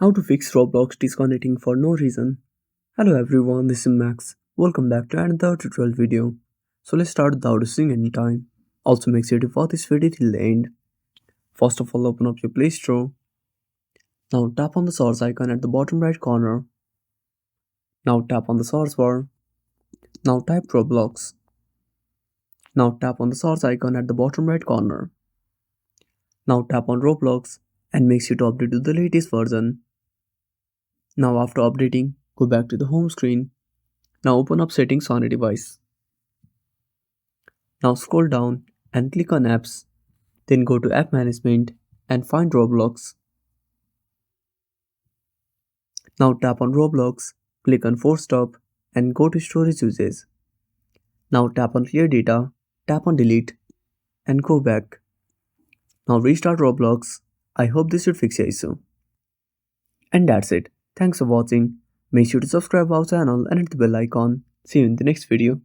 How to fix Roblox disconnecting for no reason. Hello everyone, this is Max. Welcome back to another tutorial video. So let's start without wasting any time. Also make sure to watch this video till the end. First of all, open up your Play Store. Now tap on the source icon at the bottom right corner. Now tap on the source bar. Now type Roblox. Now tap on the source icon at the bottom right corner. Now tap on Roblox and make sure to update to the latest version. Now after updating, go back to the home screen. Now open up settings on a device. Now scroll down and click on apps. Then go to app management and find Roblox. Now tap on Roblox, click on force stop and go to storage uses. Now tap on clear data, tap on delete and go back. Now restart Roblox. I hope this should fix your issue. And that's it. Thanks for watching. Make sure to subscribe our channel and hit the bell icon. See you in the next video.